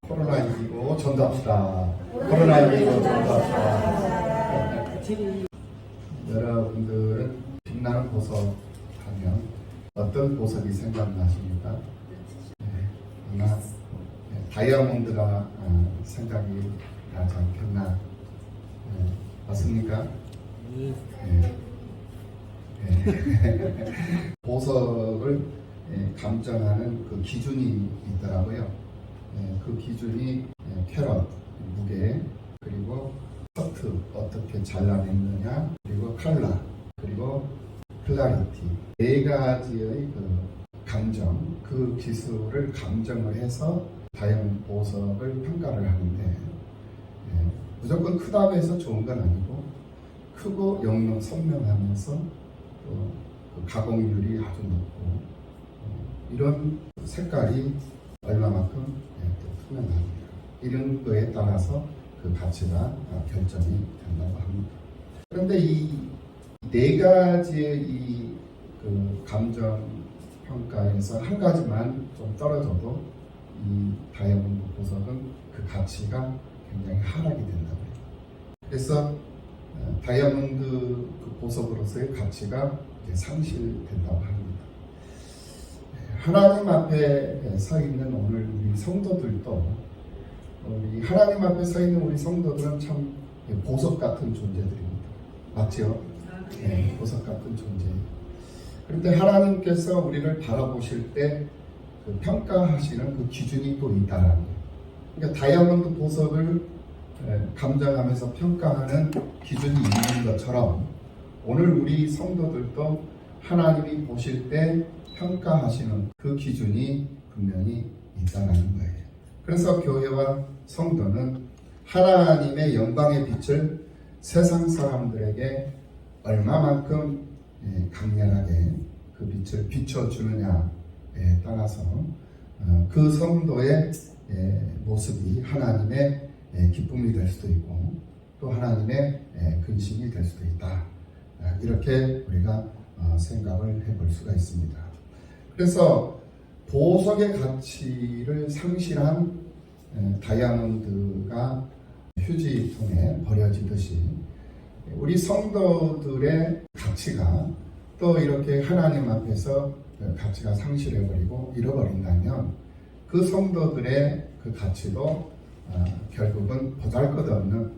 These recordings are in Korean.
코로나19 전답수다. 코로나19 전답수다. 여러분들은 빛나는 보석 하면 어떤 보석이 생각나십니까? 아마 다이아몬드가 생각이 나지 않겠나? 맞습니까? 보석을 감정하는 그 기준이 있더라고요. 그 기준이 캐럿, 무게, 그리고 커트 어떻게 잘라냈느냐, 그리고 컬러, 그리고 클라리티, 네 가지의 그 감정, 그 기술을 감정을 해서 다양한 보석을 평가를 하는데, 무조건 크다고 해서 좋은 건 아니고, 크고 영롱 선명하면서 또 그 가공률이 아주 높고, 이런 색깔이 얼마만큼 또 투명합니다. 이런 거에 따라서 그 가치가 결정이 된다고 합니다. 그런데 이 네 가지의 그 감정 평가에서 한 가지만 좀 떨어져도 이 다이아몬드 보석은 그 가치가 굉장히 하락이 된다고요. 그래서 다이아몬드 그 보석으로서의 가치가 상실된다고 합니다. 하나님 앞에 서 있는 오늘 우리 성도들도 이 하나님 앞에 서 있는 우리 성도들은 참 보석 같은 존재들입니다. 맞죠? 네, 보석 같은 존재. 그런데 하나님께서 우리를 바라보실 때 그 평가하시는 그 기준이 또 있다라는 거예요. 그러니까 다이아몬드 보석을 감정하면서 평가하는 기준이 있는 것처럼 오늘 우리 성도들도 하나님이 보실 때 평가하시는 그 기준이 분명히 있다는 거예요. 그래서 교회와 성도는 하나님의 영광의 빛을 세상 사람들에게 얼마만큼 강렬하게 그 빛을 비춰주느냐에 따라서 그 성도의 모습이 하나님의 기쁨이 될 수도 있고 또 하나님의 근심이 될 수도 있다. 이렇게 우리가 생각을 해볼 수가 있습니다. 그래서 보석의 가치를 상실한 다이아몬드가 휴지통에 버려지듯이 우리 성도들의 가치가 또 이렇게 하나님 앞에서 가치가 상실해버리고 잃어버린다면 그 성도들의 그 가치도 결국은 보잘것없는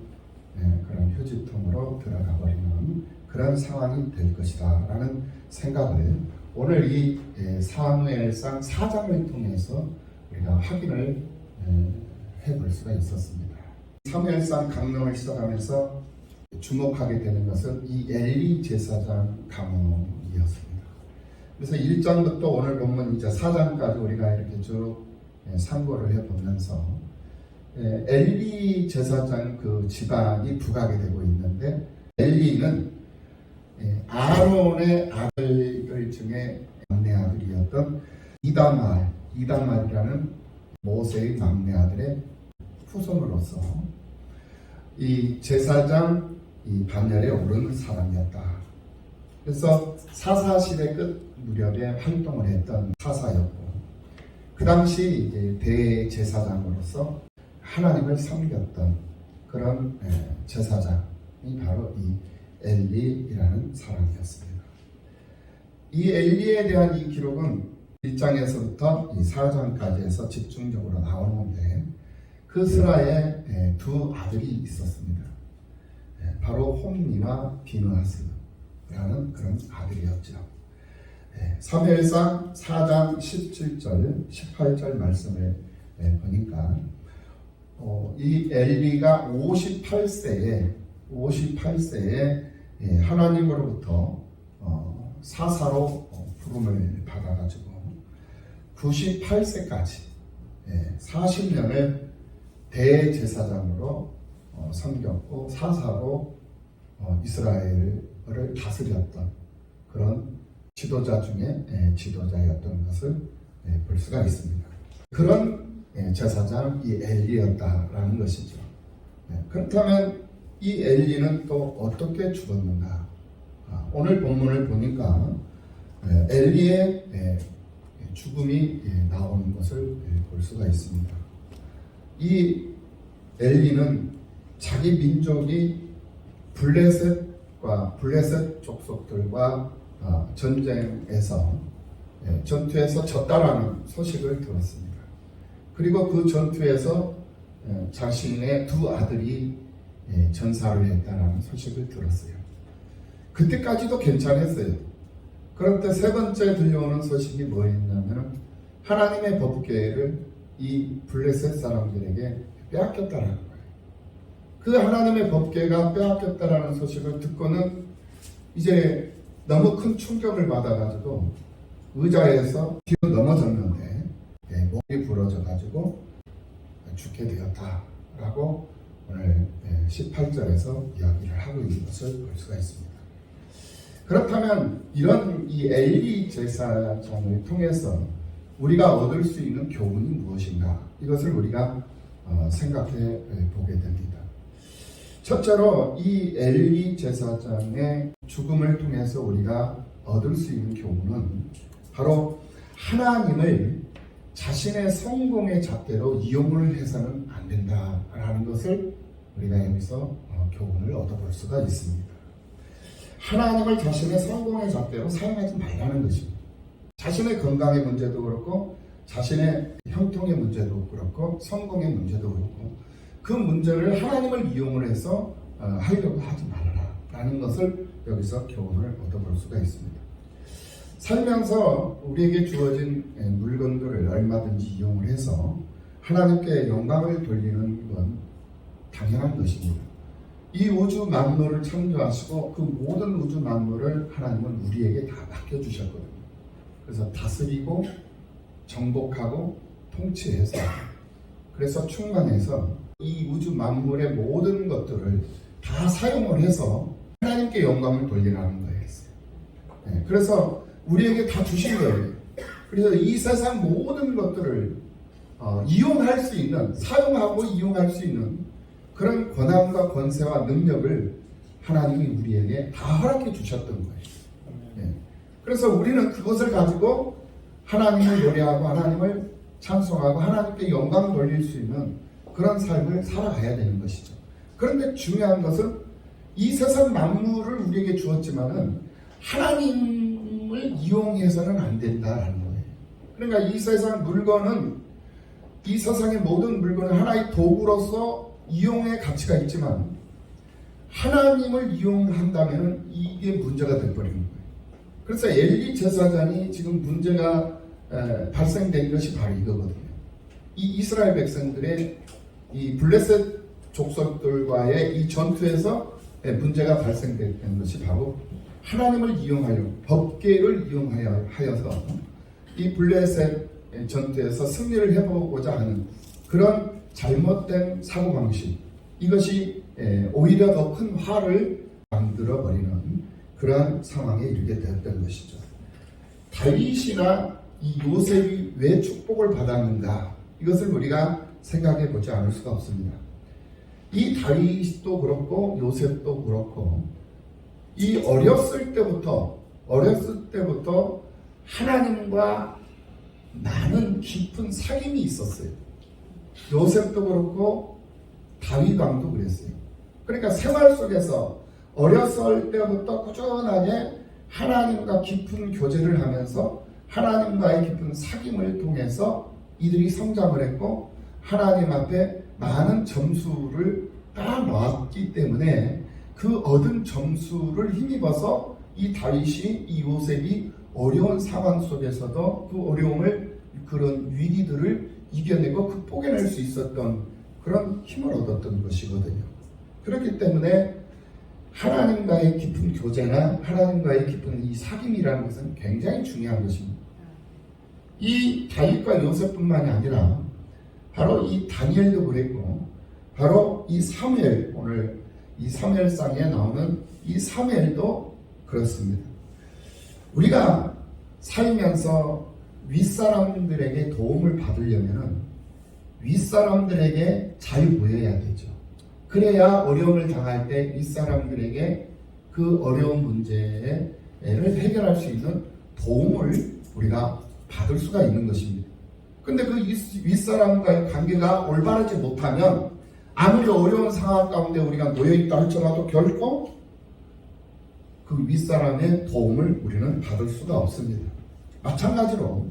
그런 휴지통으로 들어가 버리는 그런 상황이 될 것이다 라는 생각을 오늘 이 사무엘상 4장을 통해서 우리가 확인을 해볼 수가 있었습니다. 사무엘상 강론을 시작하면서 주목하게 되는 것은 이 엘리 제사장 가문이었습니다. 그래서 1장부터 오늘 본문 이제 4장까지 우리가 이렇게 쭉 참고를 해보면서 엘리 제사장 그 집안이 부각이 되고 있는데 엘리는 아론의 아들 중에 막내 아들이었던 이다말이라는 모세의 막내 아들의 후손으로서 이 제사장 이 반열에 오르는 사람이었다. 그래서 사사시대 끝 무렵에 활동을 했던 사사였고 그 당시 이제 대제사장으로서 하나님을 섬겼던 그런 제사장이 바로 이 엘리라는 사람이었습니다. 이 엘리에 대한 이 기록은 1장에서부터 이 4장까지 해서 집중적으로 나오는데 그 스라에 두 아들이 있었습니다. 바로 홈리와 비느하스라는 그런 아들이었죠. 사무엘상 4장 17절, 18절 말씀을 보니까 이 엘리가 58세에 하나님으로부터 사사로 부름을 받아가지고 98세까지 40년을 대제사장으로 섬겼고 사사로 이스라엘을 다스렸던 그런 지도자 중에 지도자였던 것을 볼 수가 있습니다. 그런 제사장 이 엘리였다라는 것이죠. 그렇다면 이 엘리는 또 어떻게 죽었는가? 오늘 본문을 보니까 엘리의 죽음이 나오는 것을 볼 수가 있습니다. 이 엘리는 자기 민족이 블레셋 족속들과 전투에서 졌다라는 소식을 들었습니다. 그리고 그 전투에서 자신의 두 아들이 전사를 했다라는 소식을 들었어요. 그때까지도 괜찮았어요. 그런데 세 번째 들려오는 소식이 뭐였냐면 하나님의 법궤를 이 블레셋 사람들에게 빼앗겼다라는 거예요. 그 하나님의 법궤가 빼앗겼다라는 소식을 듣고는 이제 너무 큰 충격을 받아가지고 의자에서 뒤로 넘어졌는데 목이 부러져가지고 죽게 되었다라고 오늘 18절에서 이야기를 하고 있는 것을 볼 수가 있습니다. 그렇다면 이런 이 엘리 제사장을 통해서 우리가 얻을 수 있는 교훈이 무엇인가? 이것을 우리가 생각해 보게 됩니다. 첫째로 이 엘리 제사장의 죽음을 통해서 우리가 얻을 수 있는 교훈은 바로 하나님을 자신의 성공의 잣대로 이용을 해서는 안 된다라는 것을 우리가 여기서 교훈을 얻어볼 수가 있습니다. 하나님을 자신의 성공의 잣대로 사용하지 말라는 것입니다. 자신의 건강의 문제도 그렇고 자신의 형통의 문제도 그렇고 성공의 문제도 그렇고 그 문제를 하나님을 이용을 해서 하려고 하지 말아라라는 것을 여기서 교훈을 얻어볼 수가 있습니다. 살면서 우리에게 주어진 물건들을 얼마든지 이용을 해서 하나님께 영광을 돌리는 건 당연한 것입니다. 이 우주 만물을 창조하시고 그 모든 우주 만물을 하나님은 우리에게 다 맡겨주셨거든요. 그래서 다스리고 정복하고 통치해서 그래서 충만해서 이 우주 만물의 모든 것들을 다 사용을 해서 하나님께 영광을 돌리라는 거예요. 그래서 우리에게 다 주신 거예요. 그래서 이 세상 모든 것들을 이용할 수 있는, 사용하고 이용할 수 있는 그런 권한과 권세와 능력을 하나님이 우리에게 다 허락해 주셨던 거예요. 그래서 우리는 그것을 가지고 하나님을 노래하고 하나님을 찬송하고 하나님께 영광 돌릴 수 있는 그런 삶을 살아가야 되는 것이죠. 그런데 중요한 것은 이 세상 만물을 우리에게 주었지만은 하나님을 이용해서는 안 된다라는 거예요. 그러니까 이 세상 물건은 이 세상의 모든 물건은 하나의 도구로서 이용의 가치가 있지만 하나님을 이용한다면 이게 문제가 되어버리는 거예요. 그래서 엘리 제사장이 지금 문제가 발생된 것이 바로 이거거든요. 이 이스라엘 백성들의 이 블레셋 족속들과의 이 전투에서 문제가 발생된 것이 바로 하나님을 이용하여 법궤를 이용하여서 이 블레셋 전투에서 승리를 해보고자 하는 그런 잘못된 사고방식, 이것이 오히려 더 큰 화를 만들어버리는 그러한 상황에 이르게 되었던 것이죠. 다윗이나 이 요셉이 왜 축복을 받았는가, 이것을 우리가 생각해 보지 않을 수가 없습니다. 이 다윗도 그렇고 요셉도 그렇고 이 어렸을 때부터 하나님과 많은 깊은 사귐이 있었어요. 요셉도 그렇고 다윗 왕도 그랬어요. 그러니까 생활 속에서 어렸을 때부터 꾸준하게 하나님과 깊은 교제를 하면서 하나님과의 깊은 사귐을 통해서 이들이 성장을 했고 하나님 앞에 많은 점수를 따놓았기 때문에 그 얻은 점수를 힘입어서 이 다윗이, 이 요셉이 어려운 상황 속에서도 그 어려움을, 그런 위기들을 이겨내고 극복해낼 수 있었던 그런 힘을 얻었던 것이거든요. 그렇기 때문에 하나님과의 깊은 교제나 하나님과의 깊은 이 사귐이라는 것은 굉장히 중요한 것입니다. 이 다윗과 요셉뿐만이 아니라 바로 이 다니엘도 그랬고 바로 이 사무엘, 오늘 이 사무엘상에 나오는 이 사무엘도 그렇습니다. 우리가 살면서 윗사람들에게 도움을 받으려면 윗사람들에게 잘 보여야 되죠. 그래야 어려움을 당할 때 윗사람들에게 그 어려운 문제를 해결할 수 있는 도움을 우리가 받을 수가 있는 것입니다. 근데 그 윗사람과의 관계가 올바르지 못하면 아무리 어려운 상황 가운데 우리가 놓여있다 할지라도 결코 그 윗사람의 도움을 우리는 받을 수가 없습니다. 마찬가지로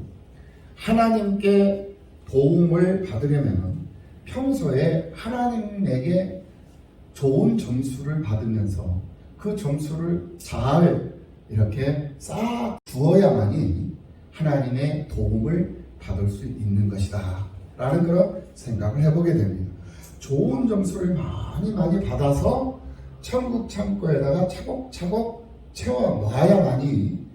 하나님께 도움을 받으려면 평소에 하나님에게 좋은 점수를 받으면서 그 점수를 잘 이렇게 쌓아 두어야만이 하나님의 도움을 받을 수 있는 것이다 라는 그런 생각을 해보게 됩니다. 좋은 점수를 많이 받아서 천국 창고에다가 차곡차곡 채워 놔야만이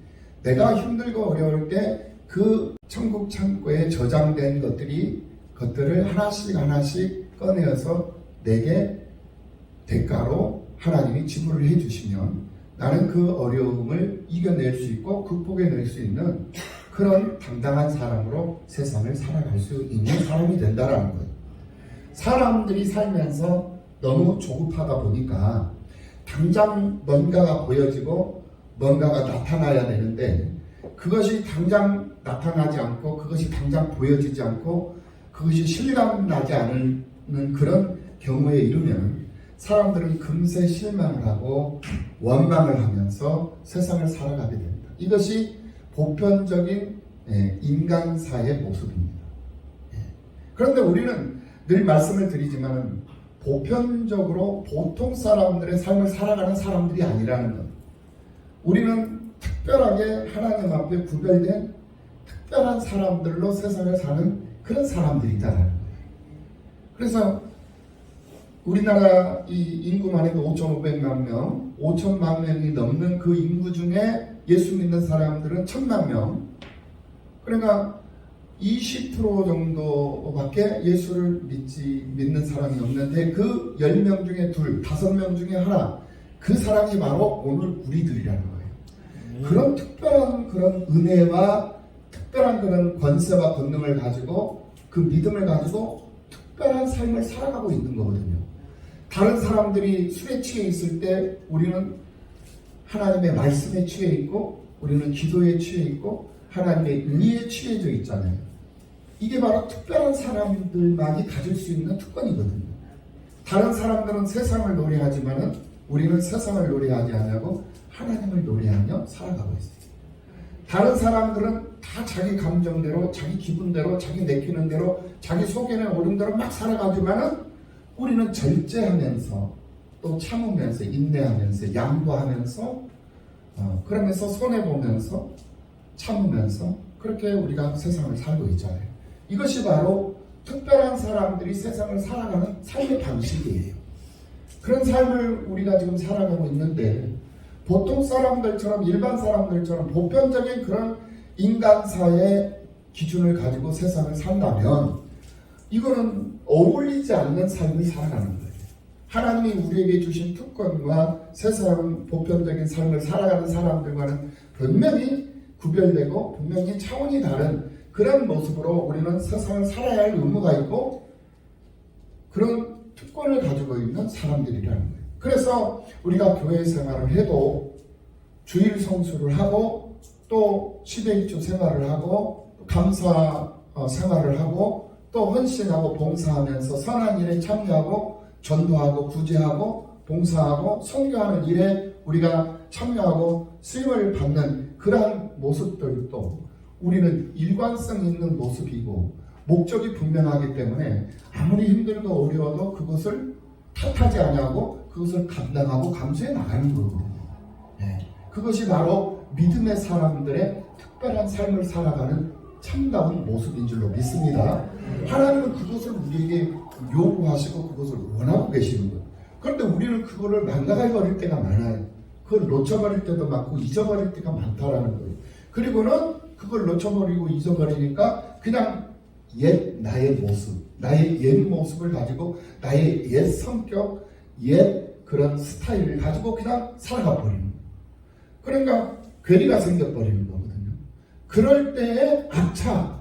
내가 힘들고 어려울 때 그 천국 창고에 저장된 것들을 하나씩 꺼내어서 내게 대가로 하나님이 지불을 해주시면 나는 그 어려움을 이겨낼 수 있고 극복해낼 수 있는 그런 당당한 사람으로 세상을 살아갈 수 있는 사람이 된다라는 거예요. 사람들이 살면서 너무 조급하다 보니까 당장 뭔가가 보여지고 뭔가가 나타나야 되는데 그것이 당장 나타나지 않고 그것이 당장 보여지지 않고 그것이 실감나지 않는 그런 경우에 이르면 사람들은 금세 실망을 하고 원망을 하면서 세상을 살아가게 됩니다. 이것이 보편적인 인간사의 모습입니다. 그런데 우리는 늘 말씀을 드리지만 보편적으로 보통 사람들의 삶을 살아가는 사람들이 아니라는 것. 우리는 특별하게 하나님 앞에 구별된 특별한 사람들로 세상을 사는 그런 사람들이다라는 거예요. 그래서 우리나라 이 인구만 해도 5,500만 명, 5천만 명이 넘는 그 인구 중에 예수 믿는 사람들은 1,000만 명. 그러니까 20% 정도밖에 예수를 믿는 사람이 없는데 그 10명 중에 둘, 5명 중에 하나, 그 사람이 바로 오늘 우리들이라는 거예요. 그런 특별한 그런 은혜와 특별한 그런 권세와 권능을 가지고 그 믿음을 가지고 특별한 삶을 살아가고 있는 거거든요. 다른 사람들이 술에 취해 있을 때 우리는 하나님의 말씀에 취해 있고 우리는 기도에 취해 있고 하나님의 은혜에 취해져 있잖아요. 이게 바로 특별한 사람들만이 가질 수 있는 특권이거든요. 다른 사람들은 세상을 노래하지만은 우리는 세상을 노래하지 않고 하나님을 노래하며 살아가고 있어요. 다른 사람들은 다 자기 감정대로, 자기 기분대로, 자기 내키는 대로, 자기 속에는 오른 대로 막 살아가지만은 우리는 절제하면서 또 참으면서 인내하면서 양보하면서 그러면서 손해보면서 참으면서 그렇게 우리가 세상을 살고 있잖아요. 이것이 바로 특별한 사람들이 세상을 살아가는 삶의 방식이에요. 그런 삶을 우리가 지금 살아가고 있는데 보통 사람들처럼 일반 사람들처럼 보편적인 그런 인간사의 기준을 가지고 세상을 산다면 이거는 어울리지 않는 삶을 살아가는 거예요. 하나님이 우리에게 주신 특권과 세상 보편적인 삶을 살아가는 사람들과는 분명히 구별되고 분명히 차원이 다른 그런 모습으로 우리는 세상을 살아야 할 의무가 있고 그런 특권을 가지고 있는 사람들이라는 거예요. 그래서 우리가 교회 생활을 해도 주일 성수를 하고 또 시대일주 생활을 하고 감사 생활을 하고 또 헌신하고 봉사하면서 선한 일에 참여하고 전도하고 구제하고 봉사하고 선교하는 일에 우리가 참여하고 쓰임을 받는 그러한 모습들도 우리는 일관성 있는 모습이고 목적이 분명하기 때문에 아무리 힘들고 어려워도 그것을 탓하지 아니하고 그것을 감당하고 감수해 나가는 거거든요. 그것이 바로 믿음의 사람들의 특별한 삶을 살아가는 참다운 모습인 줄로 믿습니다. 하나님은 그것을 우리에게 요구하시고 그것을 원하고 계시는 거예요. 그런데 우리는 그거를 망가져 버릴 때가 많아요. 그걸 놓쳐버릴 때도 많고 잊어버릴 때가 많다라는 거예요. 그리고는 그걸 놓쳐버리고 잊어버리니까 그냥 나의 모습, 나의 옛 모습을 가지고 나의 옛 성격, 옛 그런 스타일을 가지고 그냥 살아가 버리는 거예요. 그러니까 괴리가 생겨버리는 거거든요. 그럴 때에 아차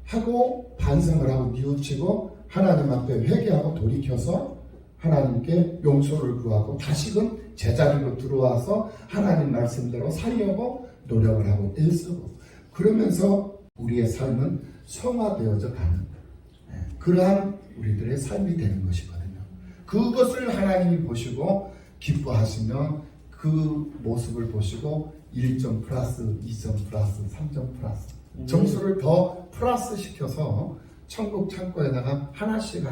하고 반성을 하고 뉘우치고 하나님 앞에 회개하고 돌이켜서 하나님께 용서를 구하고 다시금 제자리로 들어와서 하나님 말씀대로 살려고 노력을 하고 애쓰고 그러면서 우리의 삶은 성화되어져 가는 그러한 우리들의 삶이 되는 것이거든요. 그것을 하나님이 보시고 기뻐하시며 그 모습을 보시고 1점 플러스, 2점 플러스, 3점 플러스 점수를 더 플러스 시켜서 천국 창고에다가 하나씩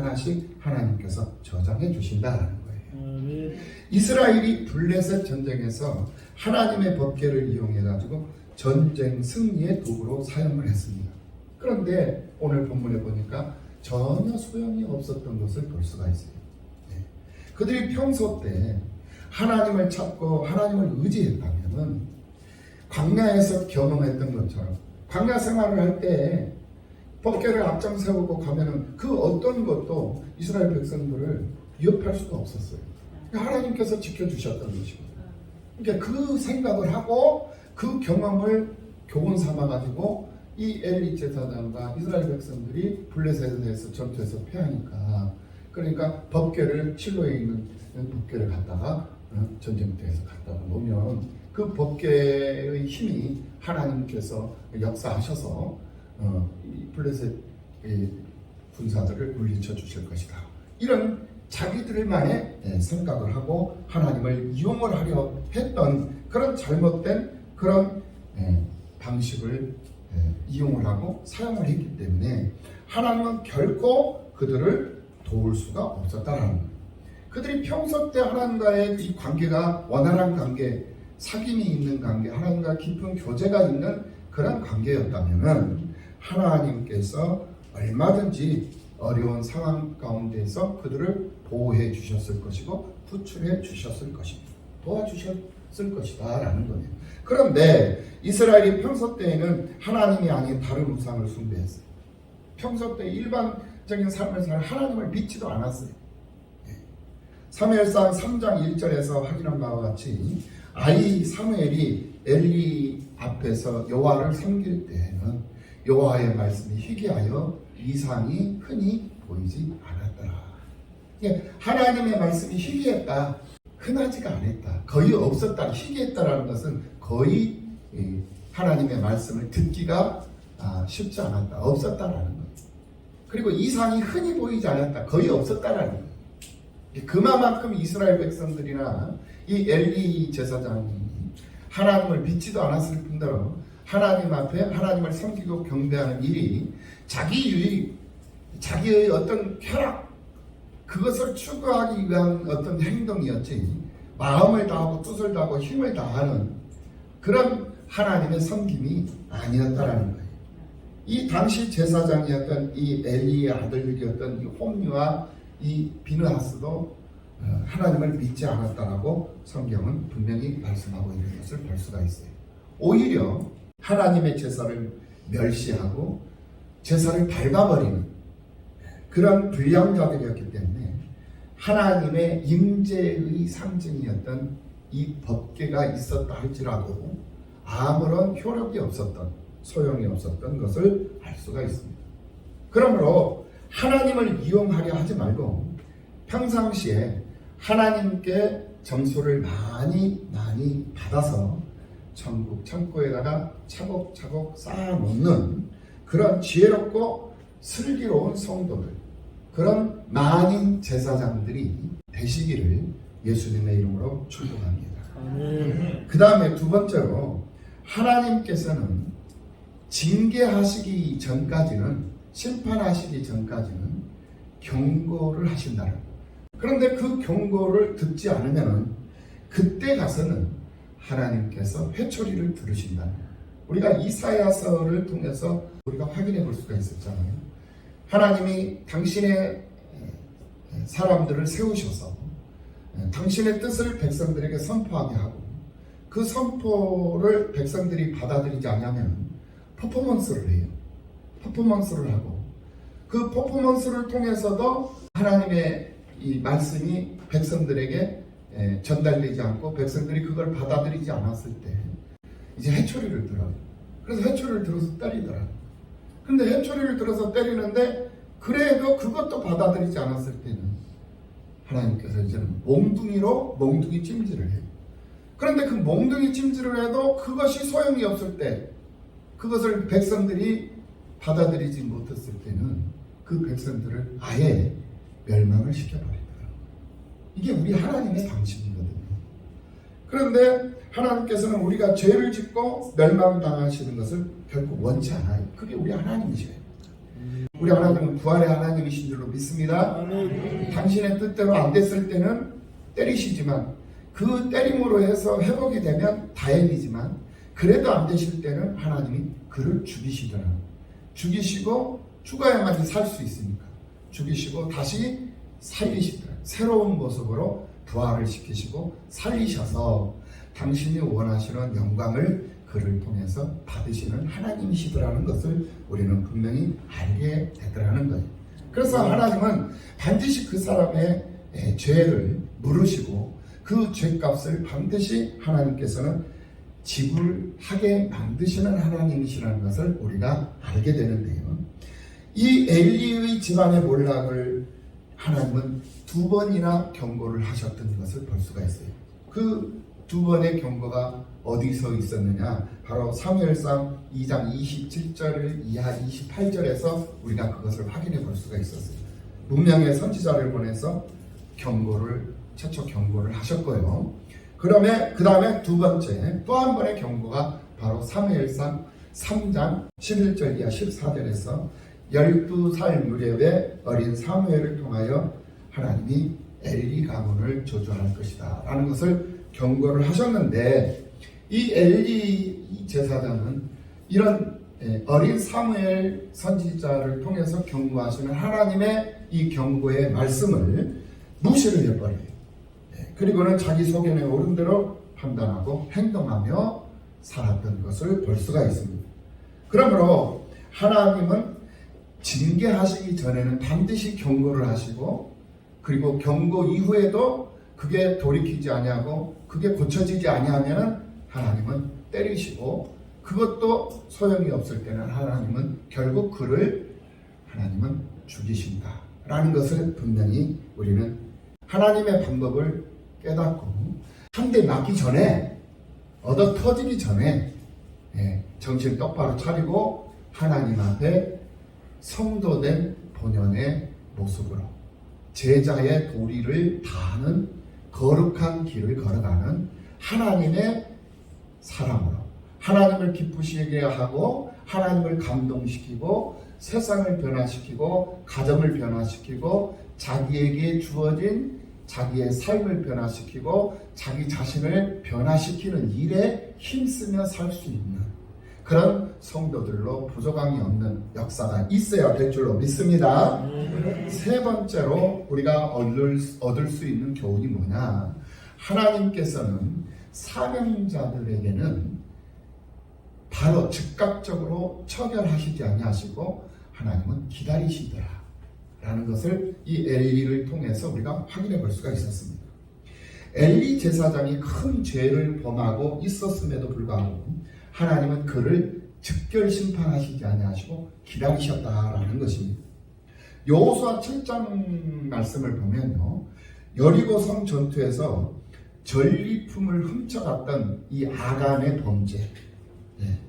하나님께서 저장해 주신다는 거예요. 이스라엘이 블레셋 전쟁에서 하나님의 법궤를 이용해 가지고 전쟁 승리의 도구로 사용을 했습니다. 그런데 오늘 본문에 보니까 전혀 소용이 없었던 것을 볼 수가 있어요. 그들이 평소 때 하나님을 찾고 하나님을 의지했다면 광야에서 경험했던 것처럼 광야 생활을 할 때 법궤를 앞장 세우고 가면은 그 어떤 것도 이스라엘 백성들을 위협할 수가 없었어요. 하나님께서 지켜주셨던 것이고, 그러니까 그 생각을 하고 그 경험을 교훈 삼아 가지고 이 엘리 제사장과 이스라엘 백성들이 블레셋에서 전투에서 패하니까, 그러니까 법궤를 실로에 있는 법궤를 갖다가 전쟁터에서 갖다가 놓으면 그 법궤의 힘이 하나님께서 역사하셔서 이 블레셋 군사들을 물리쳐 주실 것이다. 이런 자기들만의 생각을 하고 하나님을 이용을 하려 했던 그런 잘못된 그런 방식을 이용을 하고 사용을 했기 때문에 하나님은 결코 그들을 도울 수가 없었다라는 거예요. 그들이 평소 때 하나님과의 이 관계가 원활한 관계, 사귐이 있는 관계, 하나님과 깊은 교제가 있는 그런 관계였다면 하나님께서 얼마든지 어려운 상황 가운데서 그들을 보호해 주셨을 것이고 구출해 주셨을 것이고 도와주셨을 것이다 라는 거예요. 그런데 이스라엘이 평소 때에는 하나님이 아닌 다른 우상을 숭배했어요. 평소 때 일반적인 삶을 살 하나님을 믿지도 않았어요. 사무엘상 3장 1절에서 확인한 바와 같이 아이 사무엘이 엘리 앞에서 여호와를 섬길 때에는 여호와의 말씀이 희귀하여 이상이 흔히 보이지 않았더라. 하나님의 말씀이 희귀했다, 흔하지가 않았다, 거의 없었다. 희귀했다라는 것은 거의 하나님의 말씀을 듣기가 쉽지 않았다, 없었다라는 거예요. 그리고 이상이 흔히 보이지 않았다, 거의 없었다라는 거예요. 그만큼 이스라엘 백성들이나 이 엘리 제사장이 하나님을 믿지도 않았을 뿐더러 하나님 앞에 하나님을 섬기고 경배하는 일이 자기의 어떤 쾌락, 그것을 추구하기 위한 어떤 행동이었지 마음을 다하고 뜻을 다하고 힘을 다하는 그런 하나님의 섬김이 아니었다라는 거예요. 이 당시 제사장이었던 이 엘리의 아들이었던 이 홈리와 이 비느하스도 하나님을 믿지 않았다라고 성경은 분명히 말씀하고 있는 것을 볼 수가 있어요. 오히려 하나님의 제사를 멸시하고 제사를 밟아버리는 그런 불량자들이었기 때문에 하나님의 임재의 상징이었던 이 법궤가 있었다 할지라도 아무런 효력이 없었던, 소용이 없었던 것을 알 수가 있습니다. 그러므로 하나님을 이용하려 하지 말고 평상시에 하나님께 점수를 많이 받아서 천국 창고에다가 차곡차곡 쌓아놓는 그런 지혜롭고 슬기로운 성도들, 그런 많은 제사장들이 되시기를 예수님의 이름으로 축복합니다. 그 다음에 두 번째로 하나님께서는 징계하시기 전까지는, 심판하시기 전까지는 경고를 하신다는 거예요. 그런데 그 경고를 듣지 않으면 그때 가서는 하나님께서 회초리를 들으신다는 거예요. 우리가 이사야서를 통해서 우리가 확인해 볼 수가 있었잖아요. 하나님이 당신의 사람들을 세우셔서 당신의 뜻을 백성들에게 선포하게 하고 그 선포를 백성들이 받아들이지 않으면 퍼포먼스를 해요. 퍼포먼스를 하고 그 퍼포먼스를 통해서도 하나님의 이 말씀이 백성들에게 전달되지 않고 백성들이 그걸 받아들이지 않았을 때 이제 해초리를 들어요. 그래서 해초리를 들어서 때리더라. 근데 해초리를 들어서 때리는데 그래도 그것도 받아들이지 않았을 때는 하나님께서 이제는 몽둥이 찜질을 해요. 그런데 그 몽둥이 찜질을 해도 그것이 소용이 없을 때 그것을 백성들이 받아들이지 못했을 때는 그 백성들을 아예 멸망을 시켜버립니다. 이게 우리 하나님의 방식이거든요. 그런데 하나님께서는 우리가 죄를 짓고 멸망당하시는 것을 결코 원치 않아요. 그게 우리 하나님이세요. 우리 하나님은 부활의 하나님이신 줄로 믿습니다. 당신의 뜻대로 안 됐을 때는 때리시지만 그 때림으로 해서 회복이 되면 다행이지만 그래도 안 되실 때는 하나님이 그를 죽이시더라고요. 죽이시고 죽어야만 살 수 있으니까 죽이시고 다시 살리시더라고요. 새로운 모습으로 부활을 시키시고 살리셔서 당신이 원하시는 영광을 그를 통해서 받으시는 하나님이시더라는 것을 우리는 분명히 알게 되더라는 거예요. 그래서 하나님은 반드시 그 사람의 죄를 물으시고 그 죄값을 반드시 하나님께서는 지불하게 만드시는 하나님이시라는 것을 우리가 알게 되는데요. 이 엘리의 집안의 몰락을 하나님은 2번이나 경고를 하셨던 것을 볼 수가 있어요. 그 2번의 경고가 어디서 있었느냐? 바로 사무엘상 2장 27절 이하 28절에서 우리가 그것을 확인해 볼 수가 있었어요. 문명의 선지자를 보내서 최초 경고를 하셨고요. 그러면 그 다음에 두 번째 또 한 번의 경고가 바로 사무엘상 3장 11절 이하 14절에서 12살 무렵에 어린 사무엘을 통하여 하나님이 엘리 가문을 저주할 것이다 라는 것을 경고를 하셨는데, 이 엘리 제사장은 이런 어린 사무엘 선지자를 통해서 경고하시는 하나님의 이 경고의 말씀을 무시를 해버려요. 그리고는 자기 소견에 오른 대로 판단하고 행동하며 살았던 것을 볼 수가 있습니다. 그러므로 하나님은 징계하시기 전에는 반드시 경고를 하시고, 그리고 경고 이후에도 그게 돌이키지 아니하고 그게 고쳐지지 아니하면 하나님은 때리시고, 그것도 소용이 없을 때는 하나님은 결국 하나님은 죽이신다 라는 것을 분명히 우리는 하나님의 방법을 깨닫고 한 대 맞기 전에, 얻어 터지기 전에 정신 똑바로 차리고 하나님 앞에 성도된 본연의 모습으로 제자의 도리를 다하는 거룩한 길을 걸어가는 하나님의 사람으로 하나님을 기쁘시게 하고 하나님을 감동시키고 세상을 변화시키고 가정을 변화시키고 자기에게 주어진 자기의 삶을 변화시키고 자기 자신을 변화시키는 일에 힘쓰며 살 수 있는 그런 성도들로 부족함이 없는 역사가 있어야 될 줄로 믿습니다. 세 번째로 우리가 얻을 수 있는 교훈이 뭐냐? 하나님께서는 사명자들에게는 바로 즉각적으로 처결하시지 아니하시고 하나님은 기다리시더라 라는 것을 이 엘리를 통해서 우리가 확인해 볼 수가 있었습니다. 엘리 제사장이 큰 죄를 범하고 있었음에도 불구하고 하나님은 그를 즉결 심판하시지 아니하시고 기다리셨다라는 것입니다. 여호수아 7장 말씀을 보면요, 여리고성 전투에서 전리품을 훔쳐갔던 이 아간의 범죄,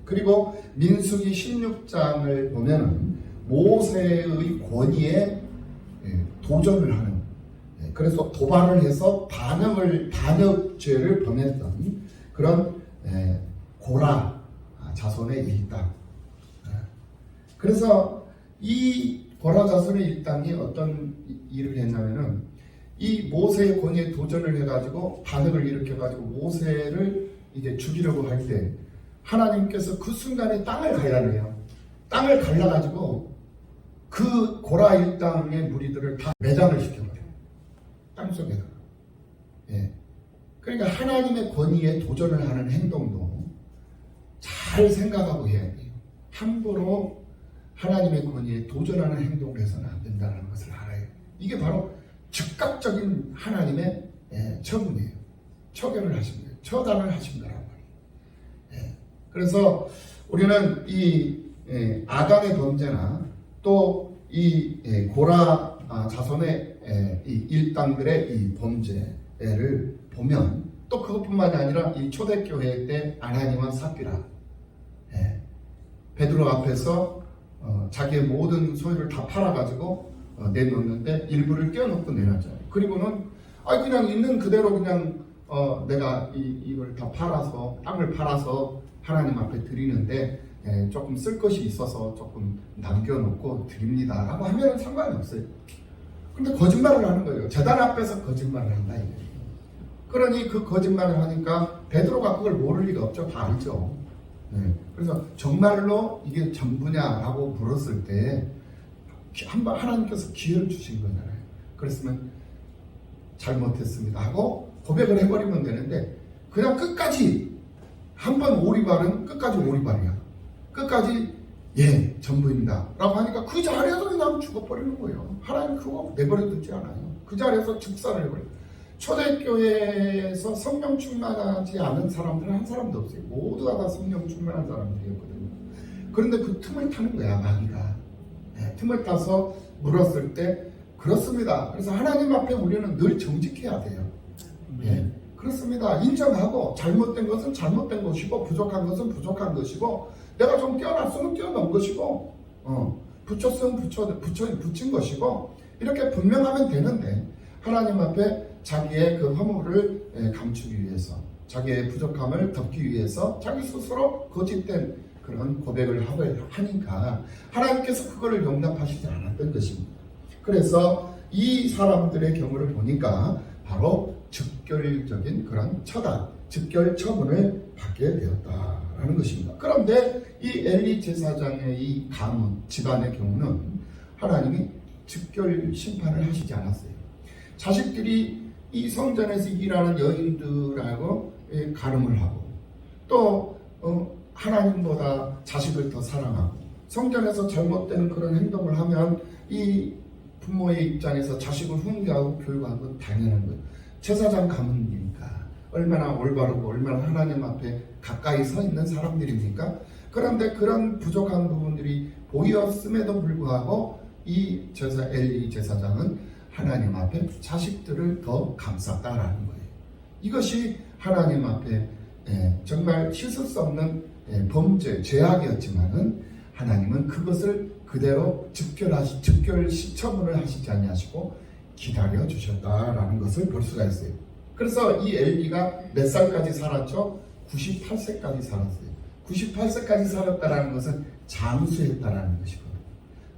그리고 민수기 16장을 보면은 모세의 권위에 도전을 하는, 그래서 도발을 해서 반역죄를 범했던 그런 고라 자손의 일당. 그래서 이 고라 자손의 일당이 어떤 일을 했냐면은 이 모세의 권위에 도전을 해가지고 반역을 일으켜가지고 모세를 이제 죽이려고 할 때 하나님께서 그 순간에 땅을 갈라내요. 땅을 갈라가지고 그 고라 일당의 무리들을 다 매장을 시켜버려요. 땅속에다가. 그러니까 하나님의 권위에 도전을 하는 행동도 잘 생각하고 해야 돼요. 함부로 하나님의 권위에 도전하는 행동을 해서는 안 된다는 것을 알아요. 이게 바로 즉각적인 하나님의 처분이에요. 처결을 하신 거예요. 처단을 하신 거란 말이에요. 그래서 우리는 이 아간의 범죄나 또 이 고라 자손의 이 일당들의 이 범죄를 보면 또 그것뿐만이 아니라 이 초대교회 때 아나니와 삽비라, 베드로 앞에서 자기의 모든 소유를 다 팔아가지고 내놓는데 일부를 떼어놓고 내놨잖아요. 그리고는 그냥 있는 그대로 그냥 내가 이걸 다 팔아서 땅을 팔아서 하나님 앞에 드리는데 조금 쓸 것이 있어서 조금 남겨놓고 드립니다 라고 하면 상관이 없어요. 근데 거짓말을 하는 거예요. 재단 앞에서 거짓말을 한다 이거예요. 그러니 그 거짓말을 하니까 베드로가 그걸 모를 리가 없죠. 다 알죠. 그래서 정말로 이게 전부냐라고 물었을 때 한번 하나님께서 기회를 주신 거잖아요. 그랬으면 잘못했습니다 하고 고백을 해버리면 되는데 그냥 끝까지 한 번 오리발은 끝까지 오리발이야. 끝까지 예 전부입니다 라고 하니까 그 자리에서 그냥 죽어버리는 거예요. 하나님 그거 내버려 두지 않아요. 그 자리에서 즉사를 해버려요. 초대교회에서 성령 충만하지 않은 사람들은 한 사람도 없어요. 모두가 다 성령 충만한 사람들이었거든요. 그런데 그 틈을 타는 거야 마귀가. 틈을 타서 물었을 때 그렇습니다. 그래서 하나님 앞에 우리는 늘 정직해야 돼요. 그렇습니다. 인정하고 잘못된 것은 잘못된 것이고 부족한 것은 부족한 것이고 내가 좀 뛰어났으면 뛰어난 것이고 붙였으면 붙인 것이고 이렇게 분명하면 되는데 하나님 앞에 자기의 그 허물을 감추기 위해서 자기의 부족함을 덮기 위해서 자기 스스로 거짓된 그런 고백을 하니까 하나님께서 그거를 용납하시지 않았던 것입니다. 그래서 이 사람들의 경우를 보니까 바로 즉결적인 그런 처단, 즉결 처분을 받게 되었다라는 것입니다. 그런데 이 엘리 제사장의 이 가문, 집안의 경우는 하나님이 즉결 심판을 하시지 않았어요. 자식들이 이 성전에서 일하는 여인들하고 가늠을 하고 또 하나님보다 자식을 더 사랑하고 성전에서 잘못된 그런 행동을 하면 이 부모의 입장에서 자식을 훈계하고 교육하는 건 당연한 거예요. 제사장 가문이니까 얼마나 올바르고 얼마나 하나님 앞에 가까이 서 있는 사람들입니까? 그런데 그런 부족한 부분들이 보였음에도 불구하고 이 엘리 제사장은 하나님 앞에 자식들을 더 감쌌다라는 거예요. 이것이 하나님 앞에 정말 씻을 수 없는 범죄, 죄악이었지만은 하나님은 그것을 그대로 즉결 처분을 하시지 아니하시고 기다려 주셨다라는 것을 볼 수가 있어요. 그래서 이 엘리가 몇 살까지 살았죠? 98세까지 살았어요. 98세까지 살았다라는 것은 장수했다라는 것이거든요.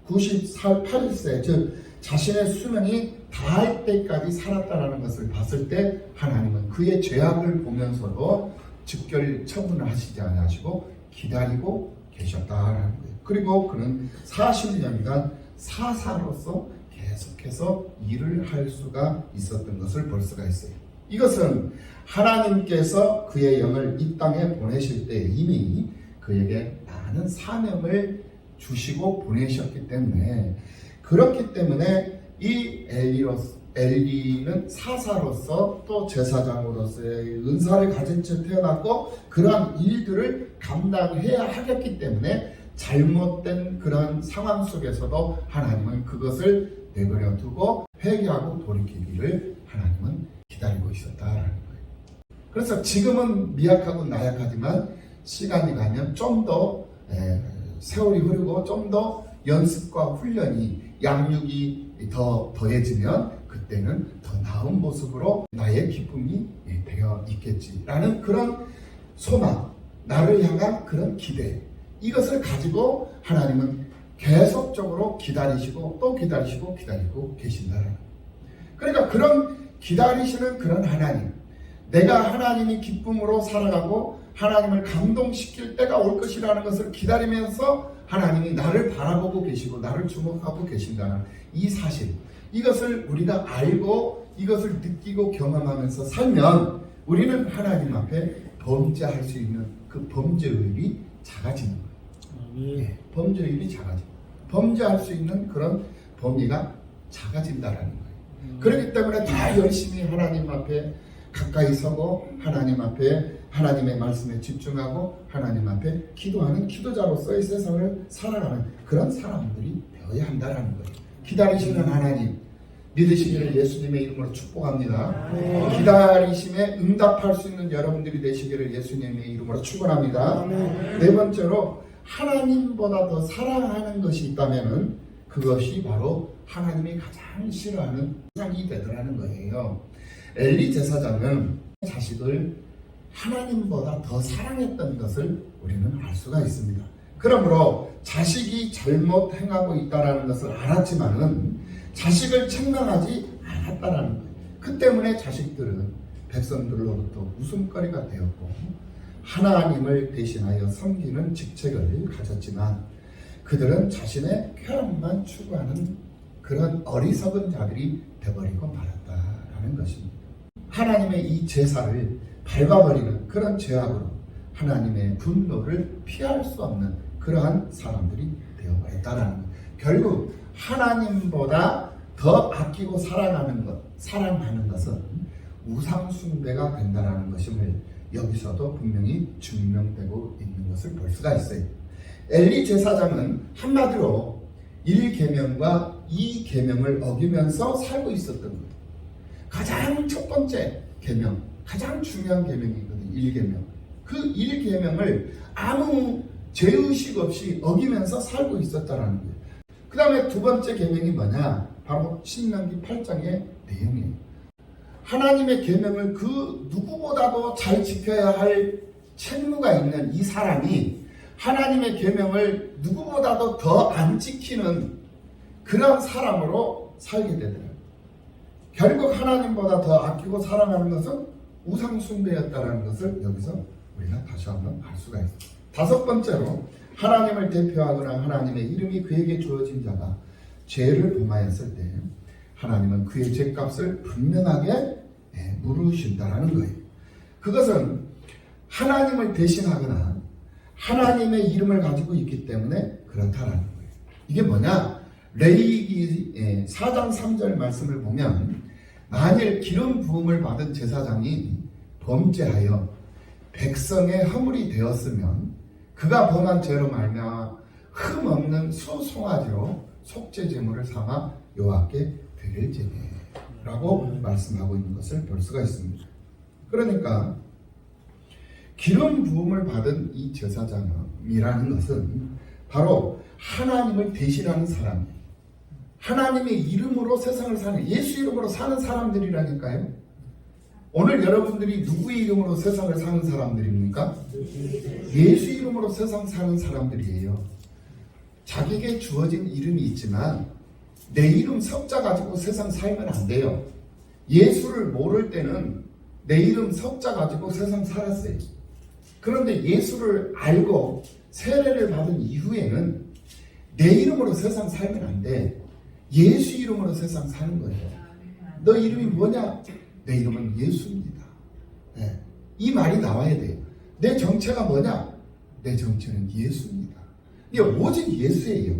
98세, 즉 자신의 수명이 다할 때까지 살았다라는 것을 봤을 때 하나님은 그의 죄악을 보면서도 즉결 처분을 하시지 아니하시고 기다리고 계셨다라는 거예요. 그리고 그는 40년간 사사로서 계속해서 일을 할 수가 있었던 것을 볼 수가 있어요. 이것은 하나님께서 그의 영을 이 땅에 보내실 때 이미 그에게 많은 사명을 주시고 보내셨기 때문에 그렇기 때문에 이 엘리는 사사로서 또 제사장으로서의 은사를 가진 채 태어났고 그러한 일들을 감당해야 하겠기 때문에 잘못된 그런 상황 속에서도 하나님은 그것을 내버려 두고 회개하고 돌이키기를 하나님은 기다리고 있었다라는 거예요. 그래서 지금은 미약하고 나약하지만 시간이 가면 좀 더 세월이 흐르고 좀 더 연습과 훈련이 양육이 더 더해지면 그때는 더 나은 모습으로 나의 기쁨이 되어 있겠지라는 그런 소망, 나를 향한 그런 기대, 이것을 가지고 하나님은 계속적으로 기다리시고 또 기다리시고 기다리고 계신다는 거예요. 그러니까 그런 기다리시는 그런 하나님, 내가 하나님이 기쁨으로 살아가고 하나님을 감동시킬 때가 올 것이라는 것을 기다리면서 하나님이 나를 바라보고 계시고 나를 주목하고 계신다는 이 사실, 이것을 우리가 알고 이것을 느끼고 경험하면서 살면 우리는 하나님 앞에 범죄할 수 있는 그 범죄의이 작아지는 거예요. 범죄의이 작아지고 범죄할 수 있는 그런 범위가 작아진다라는 거예요. 그렇기 때문에 다 열심히 하나님 앞에 가까이 서고 하나님 앞에 하나님의 말씀에 집중하고 하나님 앞에 기도하는 기도자로서의 세상을 살아가는 그런 사람들이 되어야 한다는 거예요. 기다리시는 하나님 믿으시기를 예수님의 이름으로 축복합니다. 기다리심에 응답할 수 있는 여러분들이 되시기를 예수님의 이름으로 축원합니다. 네 번째로 하나님보다 더 사랑하는 것이 있다면은 그것이 바로 하나님이 가장 싫어하는 상이 되더라는 거예요. 엘리 제사장은 자식을 하나님보다 더 사랑했던 것을 우리는 알 수가 있습니다. 그러므로 자식이 잘못 행하고 있다는 것을 알았지만은 자식을 책망하지 않았다라는 거예요. 그 때문에 자식들은 백성들로부터 웃음거리가 되었고 하나님을 대신하여 섬기는 직책을 가졌지만 그들은 자신의 쾌락만 추구하는 그런 어리석은 자들이 되어버리고 말았다라는 것입니다. 하나님의 이 제사를 밟아버리는 그런 죄악으로 하나님의 분노를 피할 수 없는 그러한 사람들이 되어버렸다라는 것. 결국 하나님보다 더 아끼고 사랑하는 것은 우상 숭배가 된다라는 것임을 여기서도 분명히 증명되고 있는 것을 볼 수가 있어요. 엘리 제사장은 한마디로 1계명과 2계명을 어기면서 살고 있었던 거예요. 가장 첫 번째 계명, 가장 중요한 계명이거든요. 1계명. 그 1계명을 아무 죄의식 없이 어기면서 살고 있었다라는 거예요. 그 다음에 두 번째 계명이 뭐냐? 바로 신명기 8장의 내용이에요. 하나님의 계명을 그 누구보다도 잘 지켜야 할 책무가 있는 이 사람이 하나님의 계명을 누구보다도 더 안 지키는 그런 사람으로 살게 되더라고요. 결국 하나님보다 더 아끼고 사랑하는 것은 우상 숭배였다는 것을 여기서 우리가 다시 한번 알 수가 있습니다. 다섯 번째로 하나님을 대표하거나 하나님의 이름이 그에게 주어진 자가 죄를 범하였을 때 하나님은 그의 죄값을 분명하게 물으신다라는 거예요. 그것은 하나님을 대신하거나 하나님의 이름을 가지고 있기 때문에 그렇다라는 거예요. 이게 뭐냐? 레위기 4장 3절 말씀을 보면 만일 기름 부음을 받은 제사장이 범죄하여 백성의 허물이 되었으면 그가 범한 죄로 말미암아 흠 없는 수송아지로 속죄 제물을 삼아 여호와께 드릴지니라고 말씀하고 있는 것을 볼 수가 있습니다. 그러니까 기름 부음을 받은 이 제사장이라는 것은 바로 하나님을 대신하는 사람이에요. 하나님의 이름으로 세상을 사는, 예수 이름으로 사는 사람들이라니까요. 오늘 여러분들이 누구의 이름으로 세상을 사는 사람들입니까? 예수 이름으로 세상 사는 사람들이에요. 자기에게 주어진 이름이 있지만 내 이름 석자 가지고 세상 살면 안 돼요. 예수를 모를 때는 내 이름 석자 가지고 세상 살았어요. 그런데 예수를 알고 세례를 받은 이후에는 내 이름으로 세상 살면 안 돼. 예수 이름으로 세상 사는 거예요. 너 이름이 뭐냐? 내 이름은 예수입니다. 네. 이 말이 나와야 돼요. 내 정체가 뭐냐? 내 정체는 예수입니다. 이게 오직 예수예요.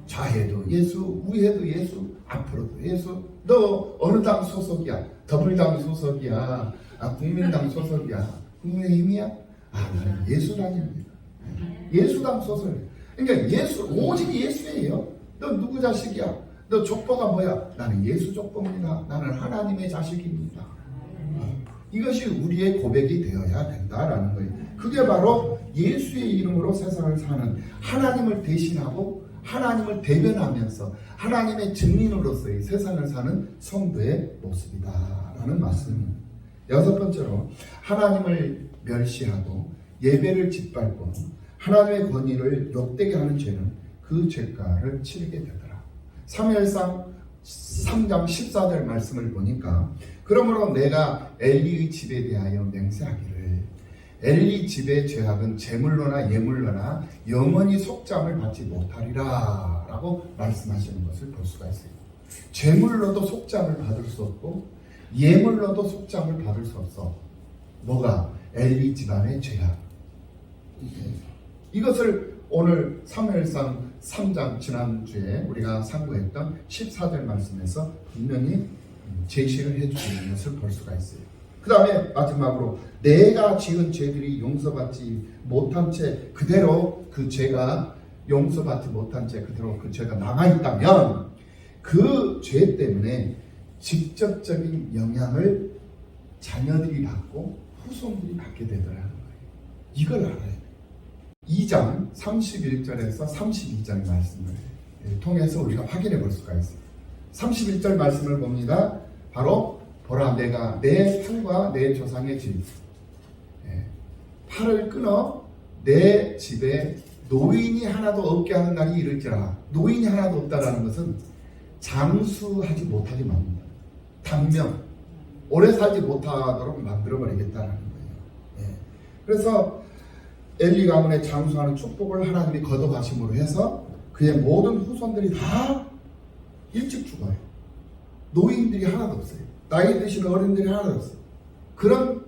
좌해도 예수, 우해도 예수, 앞으로도 예수. 너 어느 당 소속이야? 더불당 소속이야? 국민당 소속이야? 국민의힘이야? 나는 예수당입니다. 예수당 소속. 그러니까 예수, 오직 예수예요. 너 누구 자식이야? 너 족보가 뭐야? 나는 예수 족보입니다. 나는 하나님의 자식입니다. 이것이 우리의 고백이 되어야 된다라는 거예요. 그게 바로 예수의 이름으로 세상을 사는, 하나님을 대신하고 하나님을 대변하면서 하나님의 증인으로서의 세상을 사는 성도의 모습이다라는 말씀입니다. 여섯 번째로 하나님을 멸시하고 예배를 짓밟고 하나님의 권위를 욕되게 하는 죄는 그 죄가를 치르게 되더라. 사무엘상 3장 14절 말씀을 보니까 그러므로 내가 엘리의 집에 대하여 맹세하기를 엘리 집의 죄악은 제물로나 예물로나 영원히 속죄함을 받지 못하리라 라고 말씀하시는 것을 볼 수가 있어요. 제물로도 속죄함을 받을 수 없고 예물로도 속죄함을 받을 수 없어. 뭐가? 엘리 집안의 죄악. 이것을 오늘 사무엘상 3장 지난주에 우리가 상고했던 14절 말씀에서 분명히 제시를 해주시는 것을 볼 수가 있어요. 그 다음에 마지막으로 내가 지은 죄들이 용서받지 못한 채 그대로 그 죄가 용서받지 못한 채 그대로 그 죄가 남아있다면 그 죄 때문에 직접적인 영향을 자녀들이 받고 후손들이 받게 되더라는 거예요. 이걸 알아야 돼요. 2장 31절에서 32절 말씀을 통해서 우리가 확인해 볼 수가 있습니다. 31절 말씀을 봅니다. 바로 보라 내가 내 팔과 내 조상의 집 팔을 끊어 내 집에 노인이 하나도 없게 하는 날이 이를지라. 노인이 하나도 없다라는 것은 장수하지 못하게 만든다. 단명 오래 살지 못하도록 만들어버리겠다라는 거예요. 그래서 엘리 가문의 장수하는 축복을 하나님이 거둬가심으로 해서 그의 모든 후손들이 다 일찍 죽어요. 노인들이 하나도 없어요. 나이 드신 어른들이 하나도 없어요. 그런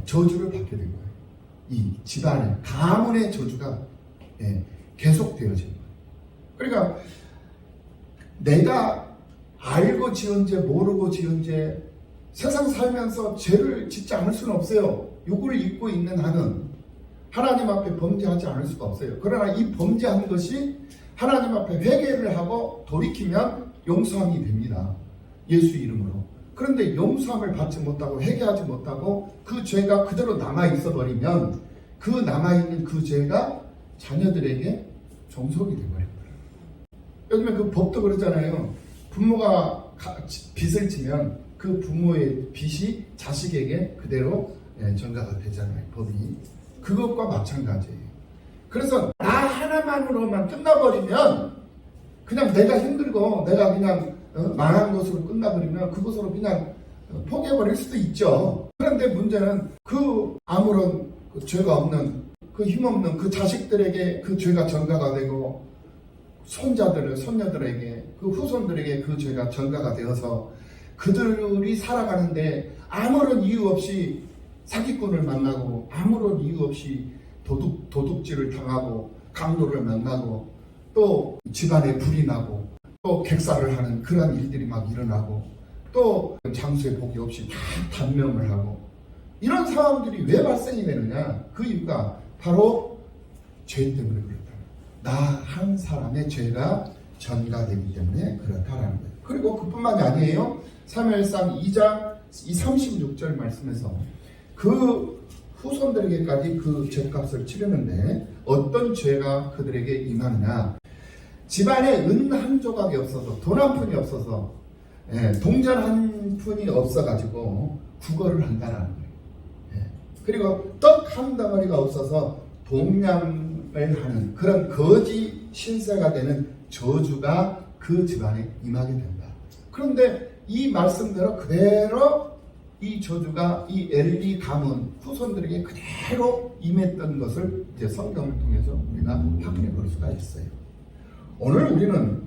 저주를 받게 된 거예요. 이 집안의 가문의 저주가 계속되어진 거예요. 그러니까 내가 알고 지은 죄 모르고 지은 죄 세상 살면서 죄를 짓지 않을 수는 없어요. 육을 입고 있는 한은 하나님 앞에 범죄하지 않을 수가 없어요. 그러나 이 범죄한 것이 하나님 앞에 회개를 하고 돌이키면 용서함이 됩니다. 예수 이름으로. 그런데 용서함을 받지 못하고 회개하지 못하고 그 죄가 그대로 남아있어 버리면 그 남아있는 그 죄가 자녀들에게 종속이 되어버립니다. 요즘에 그 법도 그러잖아요. 부모가 빚을 지면 그 부모의 빚이 자식에게 그대로 전가가 되잖아요. 법이. 그것과 마찬가지예요. 그래서 나 하나만으로만 끝나버리면 그냥 내가 힘들고 내가 그냥 망한 것으로 끝나버리면 그것으로 그냥 포기해버릴 수도 있죠. 그런데 문제는 그 아무런 죄가 없는 그 힘없는 그 자식들에게 그 죄가 전가가 되고 손녀들에게 그 후손들에게 그 죄가 전가가 되어서 그들이 살아가는데 아무런 이유 없이 사기꾼을 만나고 아무런 이유 없이 도둑질을 당하고 강도를 만나고 또 집안에 불이 나고 또 객사를 하는 그런 일들이 막 일어나고 또 장수의 복이 없이 다 단명을 하고 이런 상황들이 왜 발생이 되느냐? 그 이유가 바로 죄 때문에 그렇다. 나 한 사람의 죄가 전가되기 때문에 그렇다라는 거예요. 그리고 그뿐만이 아니에요. 사무엘상 2장 36절 말씀에서 그 후손들에게까지 그 죄값을 치르는데 어떤 죄가 그들에게 임하느냐. 집안에 은 한 조각이 없어서 돈 한 푼이 없어서 동전 한 푼이 없어가지고 구걸을 한다라는 거예요. 그리고 떡 한 덩어리가 없어서 동냥을 하는 그런 거지 신세가 되는 저주가 그 집안에 임하게 된다. 그런데 이 말씀대로 그대로 이 저주가 이 엘리 가문 후손들에게 그대로 임했던 것을 이제 성경을 통해서 우리가 확인해 볼 수가 있어요. 오늘 우리는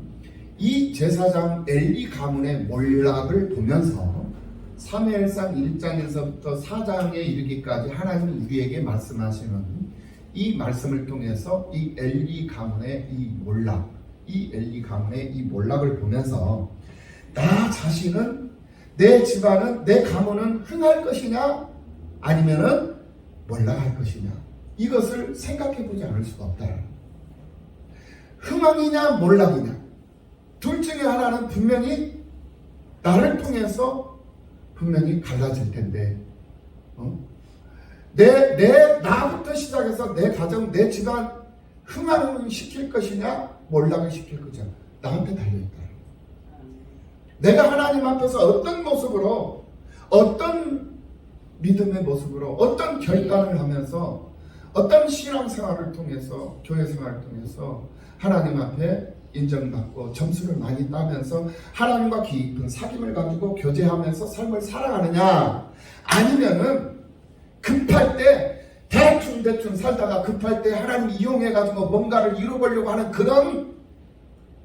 이 제사장 엘리 가문의 몰락을 보면서 사무엘상 1장에서부터 4장에 이르기까지 하나님 우리에게 말씀하시는 이 말씀을 통해서 이 엘리 가문의 이 몰락, 이 엘리 가문의 이 몰락을 보면서 나 자신은 내 집안은 내 가문은 흥할 것이냐 아니면은 몰락할 것이냐 이것을 생각해 보지 않을 수가 없다. 흥왕이냐 몰락이냐 둘 중에 하나는 분명히 나를 통해서 분명히 갈라질 텐데 나부터 시작해서 내 가정 내 집안 흥왕을 시킬 것이냐 몰락을 시킬 것이냐 나한테 달려있다. 내가 하나님 앞에서 어떤 모습으로 어떤 믿음의 모습으로 어떤 결단을 하면서 어떤 신앙생활을 통해서 교회 생활을 통해서 하나님 앞에 인정받고 점수를 많이 따면서 하나님과 깊은 사귐을 가지고 교제하면서 삶을 살아가느냐 아니면은 급할 때 대충 살다가 급할 때 하나님 이용해가지고 뭔가를 이루려고 하는 그런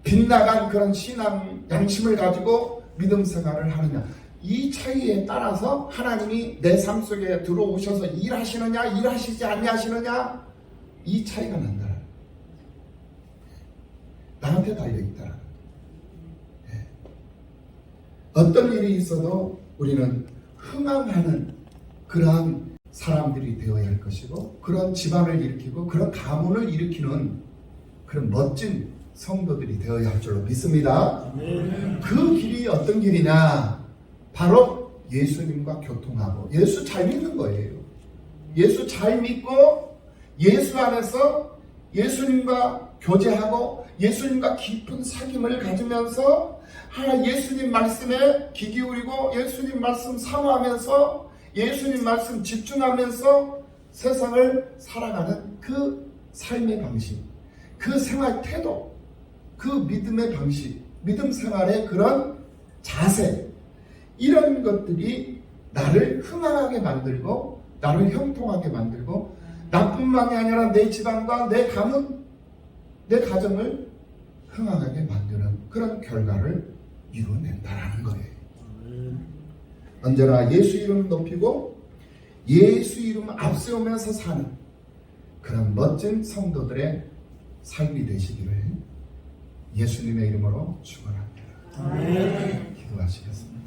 빗나간 그런 신앙 양심을 가지고 믿음 생활을 하느냐 이 차이에 따라서 하나님이 내 삶 속에 들어오셔서 일하시느냐 일하시지 아니하시느냐 이 차이가 난다. 나한테 달려있다. 어떤 일이 있어도 우리는 흥황하는 그러한 사람들이 되어야 할 것이고 그런 집안을 일으키고 그런 가문을 일으키는 그런 멋진 성도들이 되어야 할 줄로 믿습니다. 그 길이 어떤 길이냐 바로 예수님과 교통하고 예수 잘 믿는 거예요. 예수 잘 믿고 예수 안에서 예수님과 교제하고 예수님과 깊은 사귐을 가지면서 예수님 말씀에 귀 기울이고 예수님 말씀 사모하면서 예수님 말씀 집중하면서 세상을 살아가는 그 삶의 방식, 그 생활 태도, 그 믿음의 방식, 믿음 생활의 그런 자세, 이런 것들이 나를 흥황하게 만들고 나를 형통하게 만들고 나뿐만이 아니라 내 집안과 내 가문, 내 가정을 흥황하게 만드는 그런 결과를 이루어낸다라는 거예요. 언제나 예수 이름 높이고 예수 이름 앞세우면서 사는 그런 멋진 성도들의 삶이 되시기를 예수님의 이름으로 축원합니다. 기도하시겠습니다.